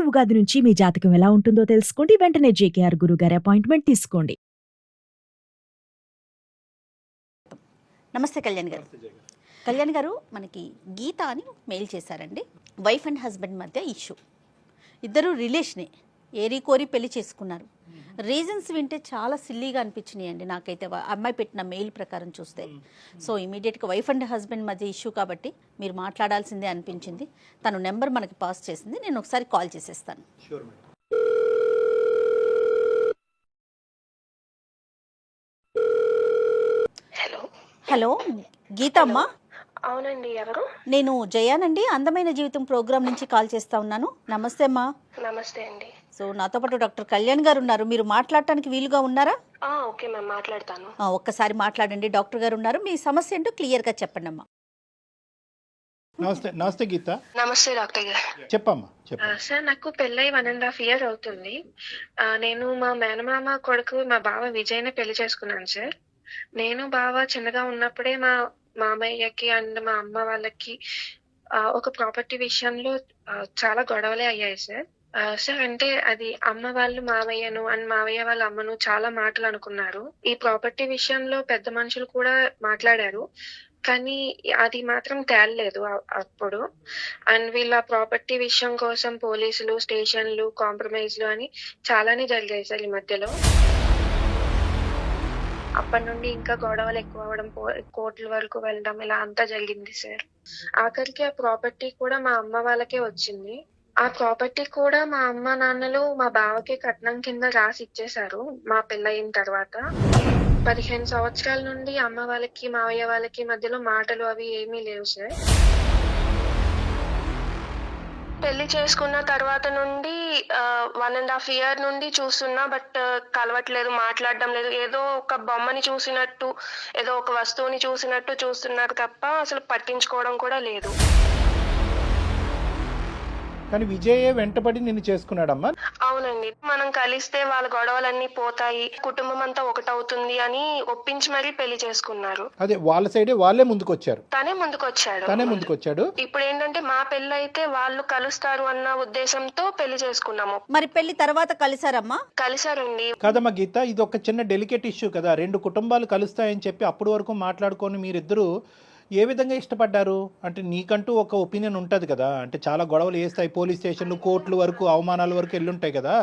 ఉగాది నుంచి మీ జాతకం ఎలా ఉంటుందో తెలుసుకోండి. వెంటనే జేకేఆర్ గురుగారి అపాయింట్మెంట్ తీసుకోండి. నమస్తే కళ్యాణ్ గారు. కళ్యాణ్ గారు, మనకి గీత అని మెయిల్ చేశారండి. వైఫ్ అండ్ హస్బెండ్ మధ్య ఇష్యూ. ఇద్దరు రిలేషనే, ఏరి కోరి పెళ్లి చేసుకున్నారు. రీజన్స్ వింటే చాలా సిల్లీగా అనిపించినాయి అండి నాకైతే అమ్మాయి పెట్టిన మెయిల్ ప్రకారం చూస్తే. సో ఇమీడియట్గా వైఫ్ అండ్ హస్బెండ్ మధ్య ఇష్యూ కాబట్టి మీరు మాట్లాడాల్సిందే అనిపించింది. తను నెంబర్ మనకి పాస్ చేసింది, నేను ఒకసారి కాల్ చేసేస్తాను. హలో గీత అమ్మా? అవునండి, ఎవరు? నేను జయానండి, అందమైన జీవితం ప్రోగ్రాం నుంచి కాల్ చేస్తా ఉన్నాను. నమస్తే అమ్మా. నమస్తే అండి. సో నాతో పాటు డాక్టర్ కళ్యాణ్ గారు ఉన్నారు, మీరు మాట్లాడటానికి వీలుగా ఉన్నారా? ఓకే మ్యామ్, మాట్లాడతాను. ఒక్కసారి మాట్లాడండి. డాక్టర్ గారు ఉన్నారు, మీ సమస్య ఏంటో క్లియర్గా చెప్పండి అమ్మా. నమస్తే. నమస్తే గీత. నమస్తే డాక్టర్ గారు. చెప్పమ్మా. సార్, నాకు పెళ్ళై 1.5 year అవుతుంది. నేను మా మేనమామ కొడుకు మా బావ విజయ్ని పెళ్లి చేసుకున్నాను సార్. నేను బావ చిన్నగా ఉన్నప్పుడే మా మామయ్యకి అండ్ మా అమ్మ వాళ్ళకి ఒక ప్రాపర్టీ విషయంలో చాలా గొడవలే అయ్యాయి సార్. సార్, అంటే అది అమ్మ వాళ్ళు మావయ్యను అండ్ మావయ్య వాళ్ళ అమ్మను చాలా మాటలు అనుకున్నారు. ఈ ప్రాపర్టీ విషయంలో పెద్ద మనుషులు కూడా మాట్లాడారు, కానీ అది మాత్రం తేలలేదు అప్పుడు. అండ్ వీళ్ళ ప్రాపర్టీ విషయం కోసం పోలీసులు, స్టేషన్లు, కాంప్రమైజ్లు అని చాలానే జరిగాయి సార్ ఈ మధ్యలో. అప్పటి నుండి ఇంకా గొడవలు ఎక్కువ అవ్వడం, కోర్టుల వరకు వెళ్ళడం, ఇలా అంతా జరిగింది సార్. ఆఖరికి ఆ ప్రాపర్టీ కూడా మా అమ్మ వాళ్ళకే వచ్చింది. ఆ ప్రాపర్టీ కూడా మా అమ్మ నాన్నలు మా బావకి కట్నం కింద రాసి ఇచ్చేశారు మా పెళ్ళయిన తర్వాత. 15 సంవత్సరాల నుండి అమ్మ వాళ్ళకి మావయ్య వాళ్ళకి మధ్యలో మాటలు అవి ఏమీ లేవు సార్. పెళ్లి చేసుకున్న తర్వాత నుండి 1.5 year నుండి చూస్తున్నా, బట్ కలవట్లేదు, మాట్లాడడం లేదు. ఏదో ఒక బొమ్మని చూసినట్టు, ఏదో ఒక వస్తువుని చూసినట్టు చూస్తున్నారు తప్ప అసలు పట్టించుకోవడం కూడా లేదు. కానీ విజయే వెంటబడి నిన్ను చేసుకున్నాడమ్మా? అవునండి, మనం కలిస్తే వాళ్ళ గొడవలన్నీ పోతాయి, కుటుంబం అంతా ఒకటవుతుంది అని ఒప్పించి మరీ పెళ్లి చేసుకున్నారు. అదే వాళ్ళ సైడే వాళ్ళే ముందుకొచ్చారు. తనే ముందుకొచ్చాడు. ఇప్పుడు ఏంటంటే మా పెళ్లి అయితే వాళ్ళు కలుస్తారు అన్న ఉద్దేశంతో పెళ్లి చేసుకున్నాము. మరి పెళ్లి తర్వాత కలిసారమ్మా? కలిసారండి. కాదమ్మా గీత, ఇది ఒక చిన్న డెలికేట్ ఇష్యూ కదా. 2 కుటుంబాలు కలుస్తాయని చెప్పి అప్పటి వరకు మాట్లాడుకొని మీరిద్దరూ ఏ విధంగా ఇష్టపడ్డారు? అంటే నీకంటూ ఒక ఒపీనియన్ ఉంటుంది కదా, అంటే చాలా గొడవలు వేస్తాయి, పోలీస్ స్టేషన్లు, కోర్టుల వరకు, అవమానాల వరకు వెళ్ళుంటాయి కదా.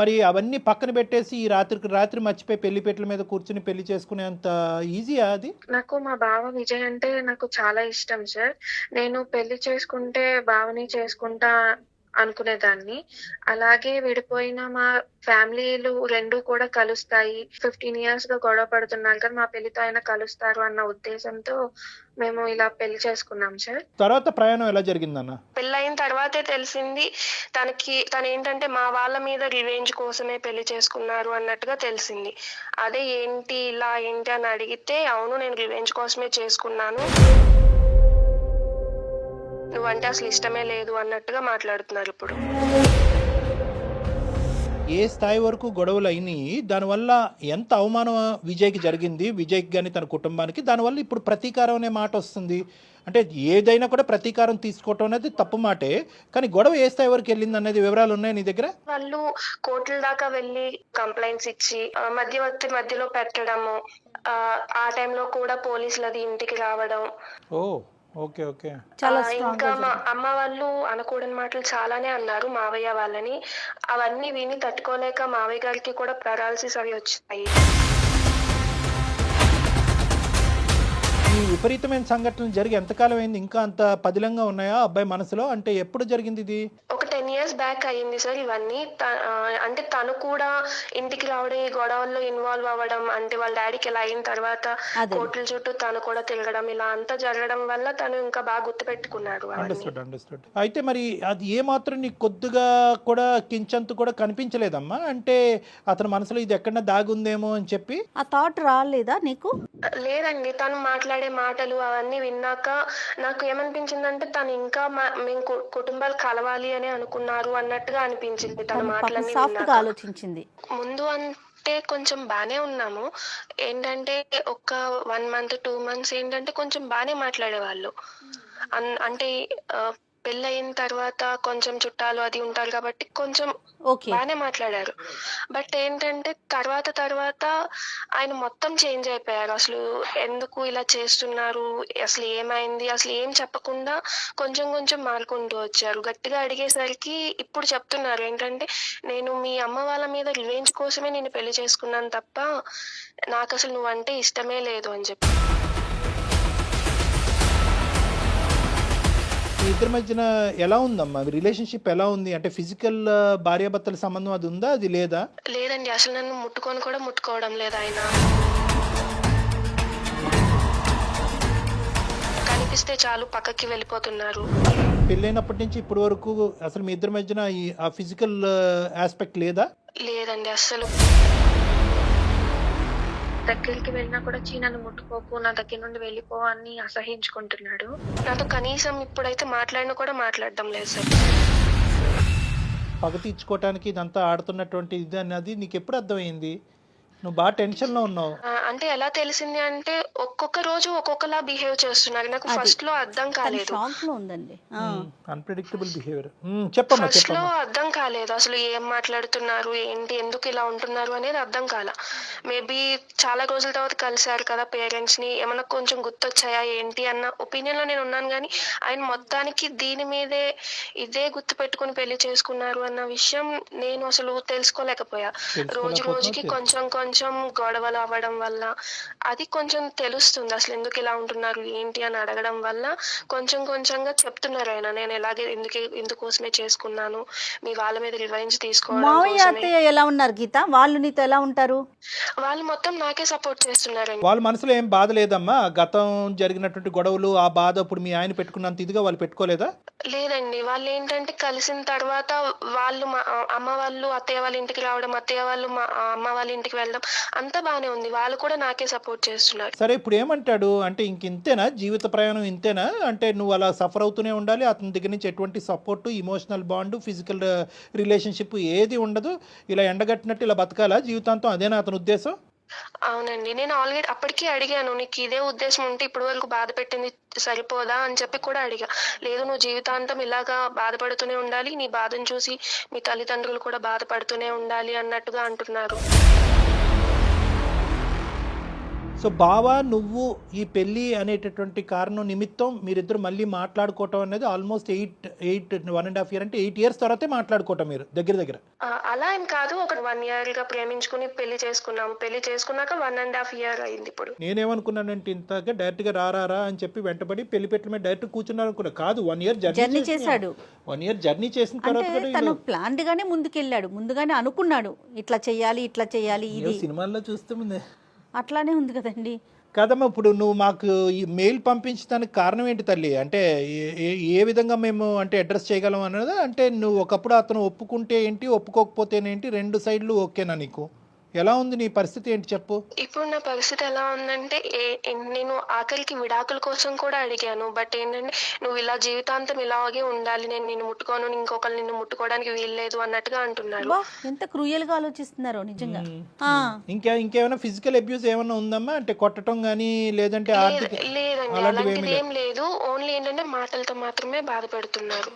మరి అవన్నీ పక్కన పెట్టేసి ఈ రాత్రి మర్చిపోయి పెళ్లిపేటల మీద కూర్చుని పెళ్లి చేసుకునేంత ఈజీయా అది? నాకు మా బావ విజయ్ అంటే నాకు చాలా ఇష్టం సార్. నేను పెళ్లి చేసుకుంటే బావని చేసుకుంటా అనుకునేదాన్ని. అలాగే విడిపోయిన మా ఫ్యామిలీలు 2 కూడా కలుస్తాయి, 15 years గా గొడవ పడుతున్నారు కదా, మా పెళ్లితో అయినా కలుస్తారు అన్న ఉద్దేశంతో మేము ఇలా పెళ్లి చేసుకున్నాం సార్. తర్వాత ప్రయాణం ఎలా జరిగిందన్న? పెళ్ళయిన తర్వాతే తెలిసింది తను ఏంటంటే మా వాళ్ళ మీద రివెంజ్ కోసమే పెళ్లి చేసుకున్నారు అన్నట్టుగా తెలిసింది. అదే ఏంటి ఇలా ఏంటి అని అడిగితే, అవును నేను రివెంజ్ కోసమే చేసుకున్నాను, నువ్వంటే అసలు ఇష్టమే లేదు అన్నట్టుగా మాట్లాడుతున్నారు ఇప్పుడు. ఏ స్థాయి వరకు గొడవలు అయినాయి? దానివల్ల ఎంత అవమానం విజయ్కి జరిగింది, విజయ్కి కానీ తన కుటుంబానికి? దానివల్ల ఇప్పుడు ప్రతీకారం అనే మాట వస్తుంది. అంటే ఏదైనా కూడా ప్రతీకారం తీసుకోవటం అనేది తప్పు మాటే, కానీ గొడవ ఏ స్థాయి వరకు వెళ్ళింది అనేది వివరాలు ఉన్నాయి నీ దగ్గర? వాళ్ళు కోర్టుల దాకా వెళ్ళి కంప్లైంట్స్ ఇచ్చి మధ్యవర్తి మధ్యలో పెట్టడము, ఆ టైంలో కూడా పోలీసులు అది ఇంటికి రావడం. ఓకే. ఇంకా మా అమ్మ వాళ్ళు అనకూడని మాటలు చాలానే అన్నారు మావయ్య వాళ్ళని. అవన్నీ విని తట్టుకోలేక మావయ్య గారికి కూడా పెరాలసిస్ అవి వచ్చాయి. ఈ విపరీతమైన సంఘటనలు జరిగి ఎంతకాలం అయింది? ఇంకా అంత పదిలంగా ఉన్నాయా అబ్బాయి మనసులో? అంటే ఎప్పుడు జరిగింది ఇది? ఒక 10 years బ్యాక్ అయ్యింది సార్ ఇవన్నీ. అంటే తను కూడా ఇంటికి రావడం, ఈ గొడవల్లో ఇన్వాల్వ్ అవ్వడం, అంటే వాళ్ళ డాడీకి ఇలా అయిన తర్వాత కోర్టుల చుట్టూ తను కూడా తిరగడం, ఇలా అంతా జరగడం వల్ల తను ఇంకా బాగా గుర్తు పెట్టుకున్నాడు. అండర్స్టూడ్. అయితే మరి అది ఏ మాత్రం నీకు కొద్దిగా కూడా కించంతు కూడా కనిపించలేదమ్మా? అంటే అతని మనసులో ఇది ఎక్కడన్నా దాగుందేమో అని చెప్పి ఆ థాట్ రాలేదా నీకు? లేదండి, తను మాట్లాడే మాటలు అవన్నీ విన్నాక నాకు ఏమనిపించిందంటే తను ఇంకా మేము కుటుంబాలు కలవాలి అని అనుకున్నారు అన్నట్టుగా అనిపించింది తన మాటలన్నీ ఆలోచించింది. ముందు అంటే కొంచెం బానే ఉన్నాము, ఏంటంటే ఒక 1 month 2 months ఏంటంటే కొంచెం బానే మాట్లాడేవాళ్ళు. అంటే పెళ్ళయిన తర్వాత కొంచెం చుట్టాలు అది ఉంటారు కాబట్టి కొంచెం ఓకే. బానే మాట్లాడారు. బట్ ఏంటంటే తర్వాత ఆయన మొత్తం చేంజ్ అయిపోయారు. అసలు ఎందుకు ఇలా చేస్తున్నారు? అసలు ఏమైంది? అసలు ఏం చెప్పకుండా కొంచెం మారుకుంటూ వచ్చారు. గట్టిగా అడిగేసరికి ఇప్పుడు చెప్తున్నారు ఏంటంటే, "నేను మీ అమ్మ వాళ్ళ మీద రివెంజ్ కోసమే నిన్ను పెళ్లి చేసుకున్నాను తప్ప నాకసలు నువ్వంటే ఇష్టమే లేదు" అని చెప్పి. మీ ఇద్దరి మధ్యన ఎలా ఉందమ్మా రిలేషన్షిప్ ఎలా ఉంది? అంటే ఫిజికల్ భార్యాభర్తల సంబంధం అది ఉందా, అది లేదా? లేదండి. అసలు నన్ను ముట్టుకోవడం లేదు ఆయన. కనిపిస్తే చాలు పక్కకి వెళ్ళిపోతున్నారు. పెళ్ళైనప్పటి నుంచి ఇప్పటి వరకు అసలు మీ ఇద్దరి మధ్యన ఆ ఫిజికల్ ఆస్పెక్ట్ లేదా? లేదండి అస్సలు. దగ్గరికి వెళ్ళినా కూడా నన్ను ముట్టుకోకు, నా దగ్గర నుండి వెళ్ళిపో అని అసహించుకుంటున్నాడు. నాతో కనీసం ఇప్పుడైతే మాట్లాడినా కూడా మాట్లాడడం లేదు సార్. పగ తీర్చుకోవటానికి ఇదంతా ఆడుతున్నటువంటి ఇది అన్నది నీకు ఎప్పుడు అర్థమైంది? నువ్వు బాగా టెన్షన్లో ఉన్నావు. అంటే ఎలా తెలిసింది అంటే ఒక్కొక్క రోజు ఒక్కొక్కలా బిహేవ్ చేస్తున్నారు. నాకు అది. ఫస్ట్ లో అర్థం తను కాలేదు. షాక్ లో ఉందండి. Unpredictable behaviour. చెప్పమ్మా ఫస్ట్ లో చెప్పమ్మా. అర్థం కాలేదు. అసలు ఏం మాట్లాడుతున్నారు, ఏంటి, ఎందుకు ఇలా ఉంటున్నారు అనేది అర్థం కాల. మేబీ చాలా రోజుల తర్వాత కలిశారు కదా పేరెంట్స్ ని, ఏమన్నా కొంచెం గుర్తొచ్చాయా ఏంటి అన్న ఒపీనియన్ లో నేను ఉన్నాను. కానీ ఆయన మొత్తానికి దీని మీదే ఇదే గుర్తు పెట్టుకుని పెళ్లి చేసుకున్నారు అన్న విషయం నేను అసలు తెలుసుకోలేకపోయా. రోజు రోజుకి కొంచెం గొడవలు అవ్వడం వల్ల అది కొంచెం తెలుస్తుంది. అసలు ఎందుకు ఇలా ఉంటున్నారు ఏంటి అని అడగడం వల్ల కొంచెంగా చెప్తున్నారు ఆయన, నేను ఎలాగే ఇందుకోసమే చేసుకున్నాను, మీ వాళ్ళ మీద రివెంజ్ తీసుకోవడం మావయ్య కోసమే. అత్తయ్య ఎలా ఉన్నారు గీత? వాళ్ళు నీతో ఎలా ఉంటారు? వాళ్ళు మొత్తం నాకే సపోర్ట్ చేస్తున్నారండి. వాళ్ళ మనసులో ఏం బాధ లేదమ్మా? గతం జరిగినటువంటి గొడవలు ఆ బాధ ఇప్పుడు మీ ఆయన పెట్టుకున్నంత ఇదిగా వాళ్ళు పెట్టుకోలేదా? లేదండి. వాళ్ళు ఏంటంటే కలిసిన తర్వాత వాళ్ళు మా అమ్మ వాళ్ళు అత్తయ్య వాళ్ళ ఇంటికి రావడం, అత్తయ్య వాళ్ళు మా అమ్మ వాళ్ళ ఇంటికి వెళ్ళడం అంతా బానే ఉంది. వాళ్ళు కూడా నాకే సపోర్ట్ చేస్తున్నారు. సరే ఇప్పుడు ఏమంటాడు అంటే ఇంతేనా జీవిత ప్రయాణం ఇంతేనా? అంటే నువ్వు అలా సఫర్ అవుతూనే ఉండాలి, అతని దగ్గర నుంచి ఎటువంటి support, emotional bond, physical relationship ఏది ఉండదు, ఇలా ఎండగట్టినట్టు ఇలా బతకాలా జీవితాంతం? అదేనా అతని ఉద్దేశం? అవునండి. నేను ఆల్రెడీ అప్పటికే అడిగాను, నీకు ఇదే ఉద్దేశం ఉంటే ఇప్పటి వరకు బాధ పెట్టింది సరిపోదా అని చెప్పి కూడా అడిగా. లేదు, నువ్వు జీవితాంతం ఇలాగా బాధపడుతూనే ఉండాలి, నీ బాధను చూసి మీ తల్లిదండ్రులు కూడా బాధపడుతూనే ఉండాలి అన్నట్టుగా అంటున్నారు. సో బావా నువ్వు ఈ పెళ్ళి అనేటటువంటి కారణం నిమిత్తం మీరిద్దరు మళ్ళీ మాట్లాడుకోవటం అనేది ఆల్మోస్ట్ 1.5 year అంటే 8 years తర్వాతే మాట్లాడుకోవటం మీరు దగ్గర. అలా ఏం కాదు. ఒక 1 year గా ప్రేమించుకుని పెళ్లి చేసుకున్నాము. పెళ్లి చేసుకున్నాక 1.5 year అయింది ఇప్పుడు. నేనేమనుకున్నానంటే ఇంతగా డైరెక్ట్గా రారా అని చెప్పి వెంటబడి పెళ్లి పెట్టిన మీద డైరెక్ట్ కూర్చున్నారు అనుకున్నా. కాదు, 1 year జర్నీ చేశాడు. 1 year జర్నీ చేసిన తర్వాత అంటే కూడా తను ప్లాన్డ్ గానే ముందుకెళ్ళాడు. ముందుగానే అనుకున్నాడు ఇట్లా చెయ్యాలి ఇది. సినిమాల్లో చూస్తుంది అట్లానే ఉంది కదండి. కదమ్మా. ఇప్పుడు నువ్వు మాకు ఈ మెయిల్ పంపించడానికి కారణం ఏంటి తల్లి? అంటే ఏ విధంగా మేము అంటే అడ్రస్ చేయగలం అన్నదా? అంటే నువ్వు ఒకప్పుడు అతను ఒప్పుకుంటే ఏంటి, ఒప్పుకోకపోతేనేంటి, 2 సైడ్లు ఓకేనా నీకు? ఎలా ఉంది నీ పరిస్థితి ఏంటి చెప్పు? ఇప్పుడు నా పరిస్థితి ఎలా ఉందంటే నేను ఆఖరికి విడాకుల కోసం కూడా అడిగాను. బట్ ఏంటంటే నువ్వు ఇలా జీవితాంతం ఇలాగే ఉండాలి, నేను నిన్ను ముట్టుకోను, ఇంకొకరు నిన్ను ముట్టుకోవడానికి వీల్లేదు అన్నట్టుగా అంటున్నారు. వా, ఎంత క్రూయల్ గా ఆలోచిస్తున్నారో నిజంగా. ఇంకేమైనా ఫిజికల్ అబ్యూస్ ఏమైనా ఉందమ్మా? అంటే కొట్టడం కానీ లేదంటే ఆర్థిక లేదండి, అలాంటివి అలాంటిది ఏం లేదు. ఓన్లీ ఏంటంటే మాటలతో మాత్రమే బాధ పెడుతున్నారు.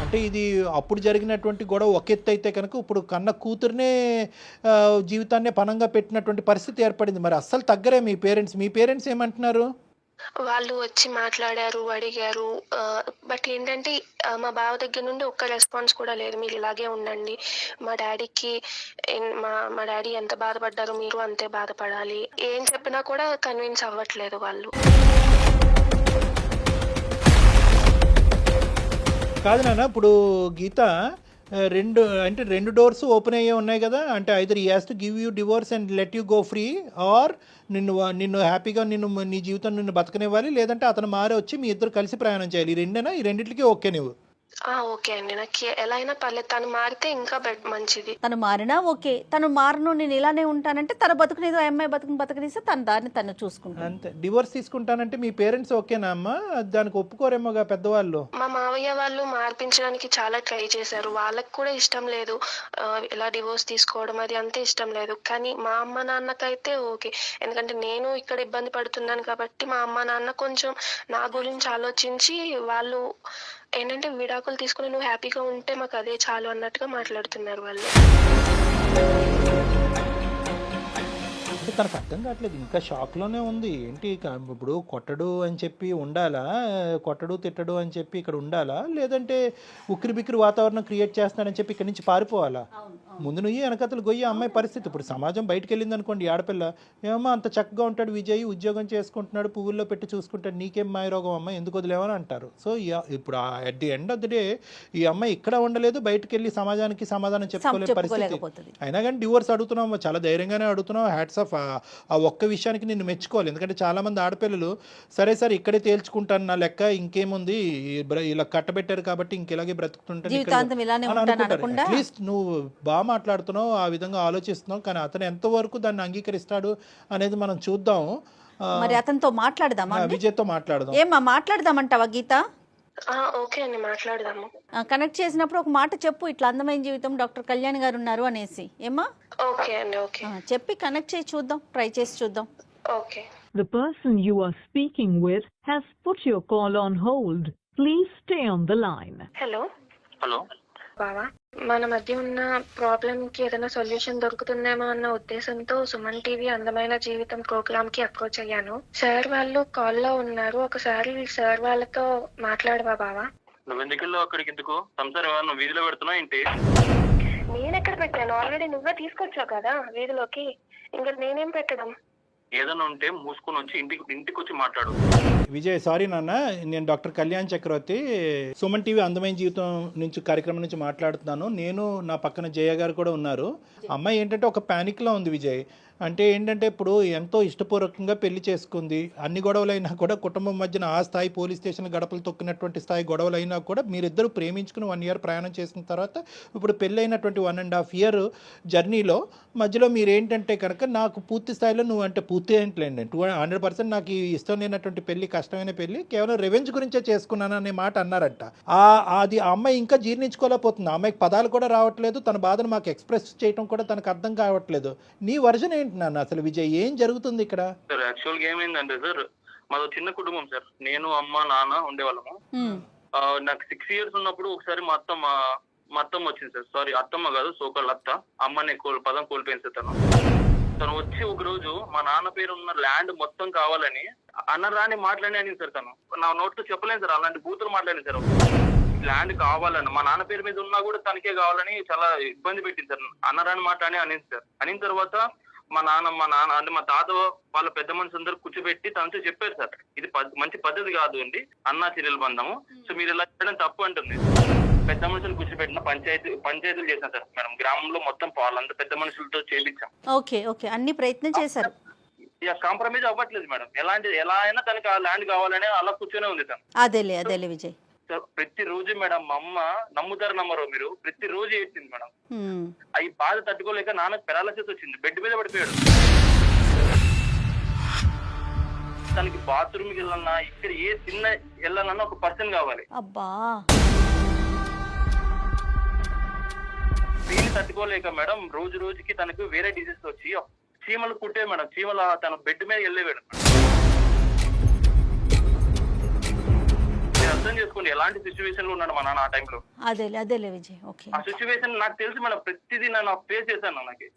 అంటే ఇది అప్పుడు జరిగినటువంటి గొడవ ఒక ఎత్తు అయితే కనుక ఇప్పుడు కన్న కూతురునే జీవితాన్నే పణంగా పెట్టినటువంటి పరిస్థితి ఏర్పడింది. మరి అస్సలు తగ్గరే మీ పేరెంట్స్ ఏమంటున్నారు? వాళ్ళు వచ్చి మాట్లాడారు, అడిగారు. బట్ ఏంటంటే మా బావ దగ్గర నుండి ఒక్క రెస్పాన్స్ కూడా లేదు. మీరు ఇలాగే ఉండండి, మా డాడీకి మా డాడీ ఎంత బాధపడ్డారో మీరు అంతే బాధపడాలి. ఏం చెప్పినా కూడా కన్విన్స్ అవ్వట్లేదు వాళ్ళు. కాదు నాన్న, ఇప్పుడు గీత రెండు డోర్స్ ఓపెన్ అయ్యే ఉన్నాయి కదా. అంటే either he has to give you divorce and let you go free, or నిన్ను హ్యాపీగా నీ జీవితం నిన్ను బతకనివ్వాలి, లేదంటే అతను మారే వచ్చి మీ ఇద్దరు కలిసి ప్రయాణం చేయాలి. ఈ రెండిటికి ఓకే నువ్వు? ఓకే అండి. నాకు ఎలా అయినా పర్లేదు. తను మారితే ఇంకా మంచిది. తను మారినా ఓకే, తను మారను నేను ఇలానే ఉంటానంటే తన బతుకునేదో అమ్మాయి బతుకునిస్తే తన దారిని తను చూసుకుంటాను. అంతే. డివోర్స్ తీసుకుంటానంటే మీ పేరెంట్స్ ఓకేనా అమ్మా? దానికి ఒప్పుకోరేమోగా పెద్దవాళ్ళు. మా మావయ్య వాళ్ళు మార్పించడానికి చాలా ట్రై చేశారు. వాళ్ళకి కూడా ఇష్టం లేదు. ఇలా డివోర్స్ తీసుకోవడం అది అంతే ఇష్టం లేదు. కానీ మా అమ్మ నాన్నకైతే ఓకే. ఎందుకంటే నేను ఇక్కడ ఇబ్బంది పడుతున్నాను కాబట్టి మా అమ్మ నాన్న కొంచెం నా గురించి ఆలోచించి వాళ్ళు ఏంటంటే విడాకులు తీసుకుని నువ్వు హ్యాపీగా ఉంటే మాకు అదే చాలు అన్నట్టుగా మాట్లాడుతున్నారు వాళ్ళు. అంటే తనకు అర్థం కావట్లేదు, ఇంకా షాక్లోనే ఉంది. ఏంటి ఇప్పుడు కొట్టడు అని చెప్పి ఉండాలా, కొట్టడు తిట్టడు అని చెప్పి ఇక్కడ ఉండాలా, లేదంటే ఉక్కిరి బిక్కిరి వాతావరణం క్రియేట్ చేస్తున్నాడని చెప్పి ఇక్కడి నుంచి పారిపోవాలా? ముందు నువ్వు వెనకతలు గొయ్యి అమ్మాయి పరిస్థితి. ఇప్పుడు సమాజం బయటకు వెళ్ళింది అనుకోండి, ఆడపిల్ల ఏమో అంత చక్కగా ఉంటాడు విజయ్, ఉద్యోగం చేసుకుంటున్నాడు, పువ్వుల్లో పెట్టి చూసుకుంటాడు, నీకేం మాయరోగం అమ్మ, ఎందుకు వదిలేమని అంటారు. సో ఇప్పుడు at the end of the day ఈ అమ్మాయి ఇక్కడ ఉండలేదు, బయటకు వెళ్ళి సమాజానికి సమాధానం చెప్పుకోలేని పరిస్థితి. అయినా కానీ డివోర్స్ అడుగుతున్నావు, చాలా ధైర్యంగానే అడుగుతున్నావు. Hats off. ఆ ఒక్క విషయానికి నిన్ను మెచ్చుకోవాలి. ఎందుకంటే చాలా మంది ఆడపిల్లలు సరే సరే ఇక్కడే తేల్చుకుంటాను, నా లెక్క ఇంకేముంది, ఇలా కట్టబెట్టారు కాబట్టి ఇంకెలాగే బ్రతుకుతుంటాను, అట్లీస్ట్ నువ్వు బాగా మాట్లాడుతున్నావు, ఆ విధంగా ఆలోచిస్తున్నావు. కానీ అతను ఎంతవరకు దాన్ని అంగీకరిస్తాడు అనేది మనం చూద్దాం. మరి అతనితో మాట్లాడదామా? విజయ్తో మాట్లాడదాం. ఏమా మాట్లాడదామంటావా గీత? ఓకే అండి, మాట్లాడదాము. కనెక్ట్ చేసినప్పుడు ఒక మాట చెప్పు, ఇట్లా అందమైన జీవితం డాక్టర్ కళ్యాణ్ గారు ఉన్నారు అనేసి. ఏమా? ఓకే అండి. ఓకే చెప్పి కనెక్ట్ చేసి చూద్దాం, ట్రై చేసి చూద్దాం. Okay. The person you are speaking with has put your call on hold. Please stay on the line. Hello. Hello బావా, మన మధ్య ఉన్న ప్రాబ్లం కి ఏదైనా సొల్యూషన్ దొరుకుతుందేమో అన్న ఉద్దేశంతో సుమన్ టీవీ అందమైన జీవితం ప్రోగ్రామ్ కి అప్రోచ్ అయ్యాను. సార్ వాళ్ళు కాల్ లో ఉన్నారు, ఒకసారి సార్ వాళ్ళతో మాట్లాడవా బావా? నువ్వు ఎందుకు అక్కడికి? ఎందుకు సంసారం నువ్వు వీధిలో పెడుతున్నావు ఏంటి? నేను ఎక్కడ పెట్టాను? ఆల్రెడీ నువ్వే తీసుకొచ్చావు కదా వీధిలోకి, ఇంకా నేనేం పెట్టడం? ఏదైనా ఉంటే మూసుకొని వచ్చి ఇంటికి వచ్చి మాట్లాడు. విజయ్, సారీ నాన్న, నేను డాక్టర్ కళ్యాణ్ చక్రవర్తి, సుమన్ టీవీ అందమైన జీవితం నుంచి కార్యక్రమం నుంచి మాట్లాడుతున్నాను. నేను నా పక్కన జయ గారు కూడా ఉన్నారు. అమ్మాయి ఏంటంటే ఒక ప్యానిక్లో ఉంది విజయ్. అంటే ఏంటంటే ఇప్పుడు ఎంతో ఇష్టపూర్వకంగా పెళ్లి చేసుకుంది, అన్ని గొడవలైనా కూడా కుటుంబం మధ్యన ఆ స్థాయి పోలీస్ స్టేషన్ గడపలు తొక్కినటువంటి స్థాయి గొడవలైనా కూడా మీరిద్దరు ప్రేమించుకుని 1 year ప్రయాణం చేసిన తర్వాత ఇప్పుడు పెళ్ళైనటువంటి 1.5 year జర్నీలో మధ్యలో మీరు ఏంటంటే కనుక నాకు పూర్తి స్థాయిలో నువ్వు అంటే పూర్తి ఏంటలేండి 100% నాకు ఈ ఇష్టం లేనటువంటి పెళ్లి, కష్టమైన పెళ్లి, కేవలం రివెంజ్ గురించే చేసుకున్నాను అనే మాట అన్నారంట. అది ఆ అమ్మాయి ఇంకా జీర్ణించుకోలేకపోతుంది. ఆ అమ్మాయికి పదాలు కూడా రావట్లేదు, తన బాధను మాకు ఎక్స్ప్రెస్ చేయడం కూడా తనకు అర్థం కావట్లేదు. నీ వర్జన్ ఏంటి నాన్న అసలు? విజయ్, ఏం జరుగుతుంది ఇక్కడ? సార్ యాక్చువల్ గా ఏమైందంటే సార్, మాది చిన్న కుటుంబం సార్. నేను అమ్మ నాన్న ఉండేవాళ్ళము. నాకు 6 years ఉన్నప్పుడు ఒకసారి మా అత్తమ్మ వచ్చింది సార్. సారీ, అత్తమ్మ కాదు, సోకల్ అత్త. అమ్మని పదం కోల్పోయింది సార్. తను వచ్చి ఒక రోజు మా నాన్న పేరు ఉన్న ల్యాండ్ మొత్తం కావాలని అన్నరాని మాట్లాడి అనింది సార్. తను నా నోట్తో చెప్పలేను సార్, అలాంటి బూతులు మాట్లాడింది సార్. ల్యాండ్ కావాలని మా నాన్న పేరు మీద ఉన్నా కూడా తనకే కావాలని చాలా ఇబ్బంది పెట్టింది సార్. అన్నరాని మాట్లాడి అనింది సార్. అనిన తర్వాత మా నాన్న అంటే మా తాత వాళ్ళ పెద్ద మనిషి అందరూ కూర్చోబెట్టి తనతో చెప్పారు సార్, ఇది మంచి పద్ధతి కాదు అండి, అన్నా చెల్లెలు బంధము, సో మీరు ఇలా చేయడం తప్పు అంటుంది. పెద్ద మనుషులు కూర్చోబెట్టిన పంచాయతీలు చేశాం సార్ మేడం. గ్రామంలో మొత్తం వాళ్ళంతా పెద్ద మనుషులతో చేయించాం. ఓకే ఓకే, అన్ని ప్రయత్నం చేశారు. ఇక కాంప్రమైజ్ అవ్వట్లేదు మేడం. ఎలా అయినా తనకి ఆ ల్యాండ్ కావాలని అలా కూర్చొనే ఉంది తను. అదేలే విజయ్. ప్రతిరోజు మేడం మా అమ్మ, నమ్ముతారు నమ్మరు మీరు, ప్రతిరోజు ఏడ్చింది మేడం. అవి బాధ తట్టుకోలేక నాన్నకు పెరాలసిస్ వచ్చింది, బెడ్ మీద పడిపోయాడు. తనకి బాత్రూమ్కి వెళ్ళాలన్నా, ఇక్కడ ఏ చిన్న వెళ్ళాలన్నా ఒక పర్సన్ కావాలి. అబ్బా, వీళ్ళు తట్టుకోలేక మేడం రోజు రోజుకి తనకు వేరే డిసీజ్ వచ్చి చీమలు కుట్టే మేడం. చీమల తన బెడ్ మీద వెళ్ళేవాడు. అర్థం చేసుకోండి ఎలాంటి సిచ్యువేషన్ లో ఉన్నాడు మా నాన్న ఆ టైంలో. అదేలే విజయ్. ఓకే, ఆ సిచ్యువేషన్ నాకు తెలుసు మేడం, ప్రతిదీ నేను ఫేస్ చేశాను. నాకు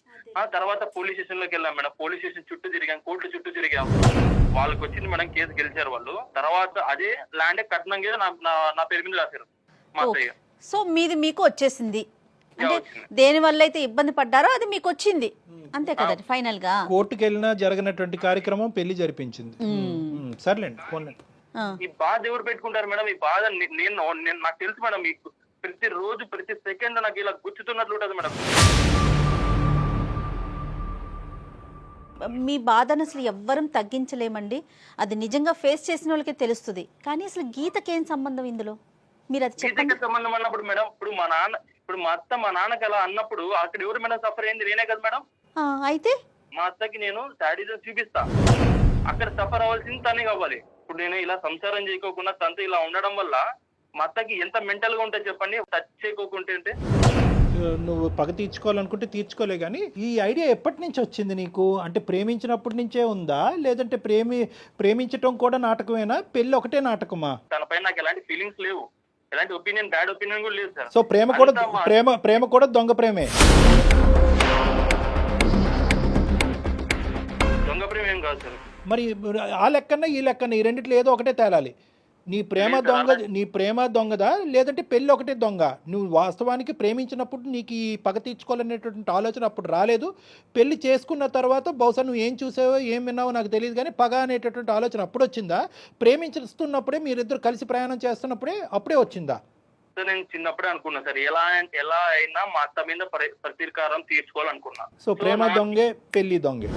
ఆ తర్వాత పోలీస్ స్టేషన్ లోకి వెళ్ళాం మేడం. పోలీస్ స్టేషన్ చుట్టూ తిరిగాం, కోర్టు చుట్టూ తిరిగాం. వాళ్ళకి వచ్చింది మేడం, కేసు గెలిచారు వాళ్ళు. తర్వాత అదే ల్యాండ్ కట్నంగా నా పేరు మీద రాశారు మా అత్తయ్య. సో మీది మీకు వచ్చేసింది, అంటే దేని వల్ల అయితే ఇబ్బంది పడ్డారో అది మీకు వచ్చింది, అంతే కదండి. ఫైనల్ గా కోర్టుకి వెళ్ళినా జరగనటువంటి కార్యక్రమం పెళ్లి జరిపించింది. సర్లేండి, పోన్లేండి. ఈ బాధ ఎవరు పెట్టుకుంటారు మేడం? ఈ బాధ నేను నాకు తెలుసు మేడం. మీకు ప్రతి రోజు ప్రతి సెకండ్ నాకు ఇలా గుచ్చుతున్నట్లు ఉంటుంది మేడం. మీ బాధను అసలు ఎవ్వరం తగ్గించలేమండి, అది నిజంగా ఫేస్ చేసిన వాళ్ళకే తెలుస్తుంది. కానీ అసలు గీతకేం సంబంధం ఇందులో? మీరు అది చెప్పండి. దగ్గర సంబంధం అన్నప్పుడు మేడం, ఇప్పుడు మా అత్త మా నాన్నకి అలా అన్నప్పుడు అక్కడ ఎవరు మేడం సఫర్ అయింది? నేనే కదా మేడం. అయితే మా అత్తకి నేను శాడిజం చూపిస్తా, అక్కడ సఫర్ అవ్వాల్సింది తనే కావాలి. ఇప్పుడు నేను ఇలా సంసారం చేయకోకుండా తనతో ఇలా ఉండడం వల్ల మా అత్తకి ఎంత మెంటల్ గా ఉంటుంది చెప్పండి, టచ్ చేయకోకుంటే. నువ్వు పగ తీర్చుకోవాలనుకుంటే తీర్చుకోలే, కానీ ఈ ఐడియా ఎప్పటి నుంచి వచ్చింది నీకు? అంటే ప్రేమించినప్పటి నుంచే ఉందా, లేదంటే ప్రేమించటం కూడా నాటకమేనా, పెళ్లి ఒకటే నాటకమా? తనపై నాకు ఎలాంటి ఫీలింగ్స్ లేవు, ఎలాంటి ఒపీనియన్, బ్యాడ్ ఒపీనియన్ కూడా లేదు సార్. సో ప్రేమ కూడా దొంగ ప్రేమే. దొంగ ప్రేమ ఏం కాదు సార్. మరి ఆ లెక్కన్నా ఈ లెక్కన్నా ఈ రెండిట్లో ఏదో ఒకటే తేలాలి. నీ ప్రేమ దొంగదా, లేదంటే పెళ్ళి ఒకటే దొంగ? నువ్వు వాస్తవానికి ప్రేమించినప్పుడు నీకు ఈ పగ తీర్చుకోవాలనేటువంటి ఆలోచన అప్పుడు రాలేదు. పెళ్లి చేసుకున్న తర్వాత బహుశా నువ్వు ఏం చూసావో ఏం విన్నావో నాకు తెలియదు, కానీ పగ అనేటటువంటి ఆలోచన అప్పుడు వచ్చిందా? ప్రేమించుతున్నప్పుడే, మీరిద్దరు కలిసి ప్రయాణం చేస్తున్నప్పుడే అప్పుడే వచ్చిందా? నేను చిన్నప్పుడే అనుకున్నా సార్, ఎలా అయినా మా అత్త మీద ప్రతీకారం తీర్చుకోవాలనుకున్నా. సో ప్రేమ దొంగే, పెళ్లి దొంగే.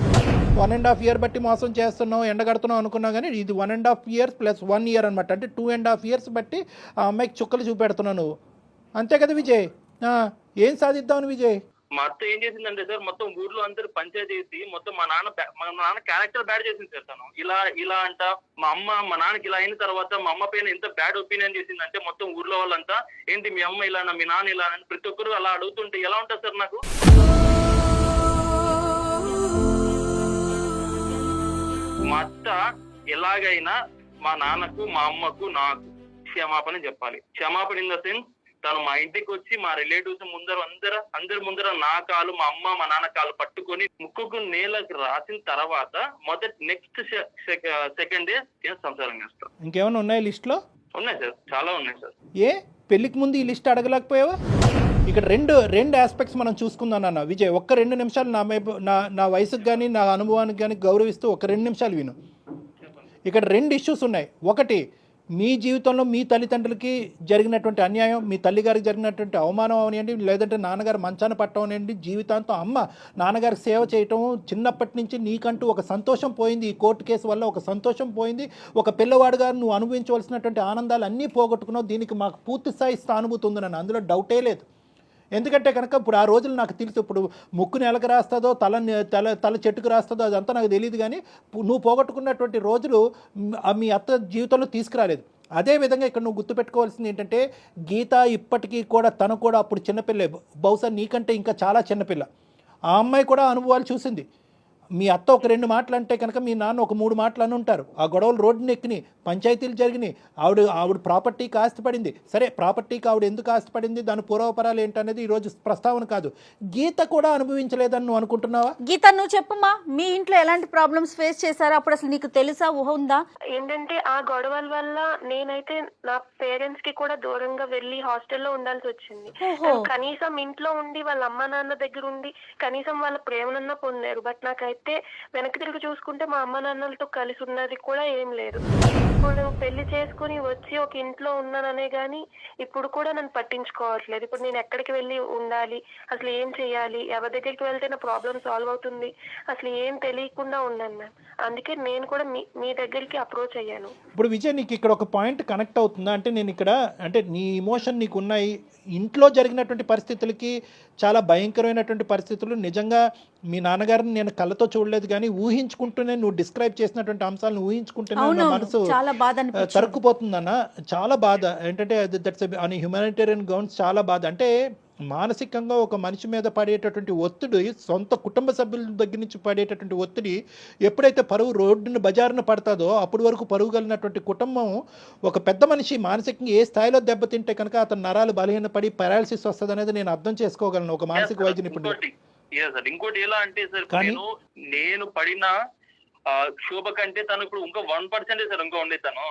1.5 year బట్టి మోసం చేస్తున్నావు, ఎండగడుతున్నావు అనుకున్నావు, కానీ ఇది 1.5 years + 1 year అనమాట. అంటే 2.5 years బట్టి ఆ అమ్మాయికి చుక్కలు చూపెడుతున్నావు నువ్వు, అంతే కదా విజయ్? ఏం సాధిద్దామని విజయ్? మా అత్త ఏం చేసిందంటే సార్, మొత్తం ఊర్లో అందరు పంచాయతీ చేసి మొత్తం మా నాన్న క్యారెక్టర్ బ్యాడ్ చేసింది సార్. తను ఇలా అంట, మా నాన్నకి ఇలా అయిన తర్వాత మా అమ్మ పైన ఎంత బ్యాడ్ ఒపీనియన్ చేసిందంటే మొత్తం ఊర్లో వాళ్ళంతా, ఏంటి మీ అమ్మ ఇలా, మీ నాన్న ఇలా అని ప్రతి ఒక్కరు అలా అడుగుతుంటే ఎలా ఉంటుంది సార్ నాకు? మా అత్త ఎలాగైనా మా నాన్నకు, మా అమ్మకు, నాకు క్షమాపణ చెప్పాలి. క్షమాపణ ఇన్ ద సెన్స్, తను మా ఇంటికి వచ్చి మా రిలేటివ్స్ అందరి ముందర నా కాలు, మా అమ్మ మా నాన్న కాలు పట్టుకొని ముక్కుకు నేలకు రాసిన తర్వాత నెక్స్ట్ సెకండ్ డే నేను సంసారం చేస్తాను. ఇంకేమైనా ఉన్నాయి లిస్ట్ లో? ఉన్నాయి సార్, చాలా ఉన్నాయి సార్. ఏ పెళ్లికి ముందు ఈ లిస్ట్ అడగలేకపోయావా? ఇక్కడ రెండు ఆస్పెక్ట్స్ మనం చూసుకుందాం అన్న విజయ్. ఒక్క 2 నిమిషాలు నా వయసుకు కానీ నా అనుభవానికి కానీ గౌరవిస్తూ ఒక 2 నిమిషాలు విను. ఇక్కడ 2 ఇష్యూస్ ఉన్నాయి. ఒకటి, మీ జీవితంలో మీ తల్లిదండ్రులకి జరిగినటువంటి అన్యాయం, మీ తల్లిగారికి జరిగినటువంటి అవమానం అవనివ్వండి, లేదంటే నాన్నగారు మంచాన పట్టడం అనివ్వండి, జీవితాంతం అమ్మ నాన్నగారికి సేవ చేయటం, చిన్నప్పటి నుంచి నీకంటూ ఒక సంతోషం పోయింది, ఈ కోర్టు కేసు వల్ల ఒక సంతోషం పోయింది, ఒక పిల్లవాడుగా నువ్వు అనుభవించవలసినటువంటి ఆనందాలు అన్నీ పోగొట్టుకున్నావు. దీనికి మాకు పూర్తి స్థాయి స్థానుభూతి ఉంది నన్ను, అందులో డౌటే లేదు. ఎందుకంటే కనుక ఇప్పుడు ఆ రోజులు నాకు తెలుసు. ఇప్పుడు ముక్కు నెలకు రాస్తుందో తల చెట్టుకు రాస్తుందో అదంతా నాకు తెలియదు, కానీ నువ్వు పోగొట్టుకున్నటువంటి రోజులు మీ అత్త జీవితంలో తీసుకురాలేదు. అదేవిధంగా ఇక్కడ నువ్వు గుర్తుపెట్టుకోవాల్సింది ఏంటంటే, గీత ఇప్పటికీ కూడా తను కూడా అప్పుడు చిన్నపిల్లే, బహుశా నీకంటే ఇంకా చాలా చిన్నపిల్ల. ఆ అమ్మాయి కూడా అనుభవాలు చూసింది. మీ అత్త ఒక 2 మాటలు అంటే కనుక మీ నాన్న ఒక 3 మాటలు అని ఉంటారు. ఆ గొడవలు రోడ్డుని ఎక్కినాయి, పంచాయతీలు జరిగినాయి, ఆవిడ ప్రాపర్టీకి ఆస్తిపడింది. సరే, ప్రాపర్టీకి ఆవిడ ఎందుకు ఆస్తిపడింది, దాని పూర్వపరాలు ఏంటనేది ఈరోజు ప్రస్తావన కాదు. గీత కూడా అనుభవించలేదని నువ్వు అనుకుంటున్నావా? గీత, నువ్వు చెప్పమ్మా, మీ ఇంట్లో ఎలాంటి ప్రాబ్లమ్స్ ఫేస్ చేశారో అప్పుడు అసలు నీకు తెలుసా, ఊహ ఉందా? ఏంటంటే ఆ గొడవల వల్ల నేనైతే నా పేరెంట్స్ కి కూడా దూరంగా వెళ్లి హాస్టల్లో ఉండాల్సి వచ్చింది. కనీసం ఇంట్లో ఉండి వాళ్ళ అమ్మ నాన్న దగ్గర ఉండి కనీసం వాళ్ళ ప్రేమనన్నా పొందారు. బట్ నాకైతే వెనక్కి తిరిగి చూసుకుంటే మా అమ్మ నాన్నలతో కలిసి ఉన్నది కూడా ఏం లేదు. ఇప్పుడు పెళ్లి చేసుకుని వచ్చి ఒక ఇంట్లో ఉన్నాననే గానీ ఇప్పుడు కూడా నన్ను పట్టించుకోవట్లేదు. ఇప్పుడు నేను ఎక్కడికి వెళ్ళి ఉండాలి, అసలు ఏం చెయ్యాలి, ఎవరి దగ్గరికి వెళ్తే నా ప్రాబ్లం సాల్వ్ అవుతుంది, అసలు ఏం తెలియకుండా ఉన్నాను మ్యామ్. అందుకే నేను కూడా మీ దగ్గరికి అప్రోచ్ అయ్యాను. ఇప్పుడు విజయ్, నీకు ఇక్కడ ఒక పాయింట్ కనెక్ట్ అవుతుందా? అంటే నేను ఇక్కడ అంటే నీ ఇమోషన్ నీకు ఉన్నాయి, ఇంట్లో జరిగినటువంటి పరిస్థితులకి చాలా భయంకరమైనటువంటి పరిస్థితులు. నిజంగా మీ నాన్నగారిని నేను కళ్ళతో చూడలేదు, కానీ ఊహించుకుంటూనే నువ్వు డిస్క్రైబ్ చేసినటువంటి అంశాలను ఊహించుకుంటూనే నా మనసు తరుక్కుపోతుందన్న. చాలా బాధ. ఏంటంటే దట్స్ ఆన్ హ్యూమానిటేరియన్ గ్రౌండ్స్ చాలా బాధ. అంటే మానసికంగా ఒక మనిషి మీద పడేటటువంటి ఒత్తిడి, సొంత కుటుంబ సభ్యుల దగ్గర నుంచి పడేటటువంటి ఒత్తిడి ఎప్పుడైతే రోడ్డుని బజారున పడతాదో అప్పటి వరకు పరుగు కలిగినటువంటి కుటుంబం, ఒక పెద్ద మనిషి మానసికంగా ఏ స్థాయిలో దెబ్బతింటే కనుక అతని నరాలు బలహీనపడి పారాలిసిస్ వస్తుంది అనేది నేను అర్థం చేసుకోగలను ఒక మానసిక వైద్య నిపుణుడు. ఇంకోటి ఎలా అంటే సార్, నేను పడిన శోభ కంటే తను ఇప్పుడు ఇంకా 1% సార్ ఇంకా ఉండే, తను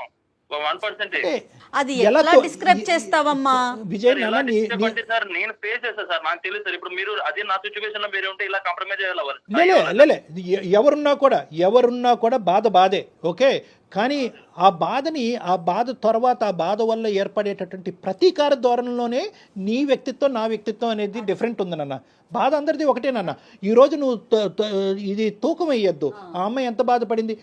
1%. అది ఎలా డిస్క్రైబ్ చేస్తావమ్మా విజయ్? సార్ నేను ఫేస్ చేస్తా సార్, నాకు తెలుసు సార్. ఇప్పుడు మీరు అదే నా సిచ్యువేషన్ లో వేరే ఉంటే ఇలా కాంప్రమైజ్ అయ్యేవారు. ఎవరున్నా కూడా బాధ బాధే, ఓకే. కానీ ఆ బాధ తర్వాత ఆ బాధ వల్ల ఏర్పడేటటువంటి ప్రతీకార ధోరణిలోనే నీ వ్యక్తిత్వం నా వ్యక్తిత్వం అనేది డిఫరెంట్ ఉంది నాన్న. బాధ అందరిది ఒకటేనన్న. ఈరోజు నువ్వు ఇది తూకం వేయొద్దు. ఆ అమ్మాయి ఎంత బాధపడింది,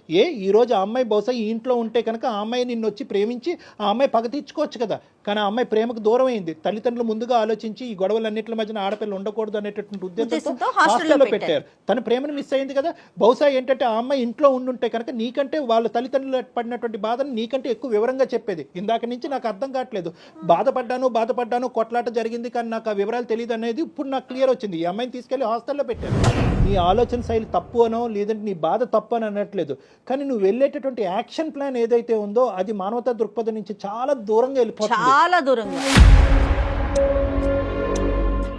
ఈరోజు ఆ అమ్మాయి బహుశా ఈ ఇంట్లో ఉంటే కనుక ఆ అమ్మాయి నిన్ను వచ్చి ప్రేమించి ఆ అమ్మాయి పగ తీర్చుకోవచ్చు కదా. కానీ ఆ అమ్మాయి ప్రేమకు దూరం అయింది. తల్లిదండ్రులు ముందుగా ఆలోచించి ఈ గొడవలన్నింటి మధ్యన ఆడపిల్ల ఉండకూడదు అనేటటువంటి ఉద్దేశంతో హాస్టల్లో పెట్టారు. తన ప్రేమను మిస్ అయింది కదా. బహుశా ఏంటంటే ఆ అమ్మాయి ఇంట్లో ఉండుంటే కనుక నీకంటే వాళ్ళ తల్లిదండ్రులు పడినటువంటి బాధను నీకంటే ఎక్కువ వివరంగా చెప్పేది. ఇందాక నుంచి నాకు అర్థం కావట్లేదు. బాధపడ్డాను, కొట్లాట జరిగింది, కానీ నాకు ఆ వివరాలు తెలియదు అనేది ఇప్పుడు నాకు క్లియర్ వచ్చింది. ఈ అమ్మాయిని తీసుకెళ్లి హాస్టల్లో పెట్టారు. నీ ఆలోచన శైలి తప్పు అనో లేదంటే నీ బాధ తప్పు అని అనట్లేదు, కానీ నువ్వు వెళ్ళేటటువంటి యాక్షన్ ప్లాన్ ఏదైతే ఉందో అది మానవతా దృక్పథం నుంచి చాలా దూరంగా వెళ్ళిపోతుంది. చాలా దూరంగా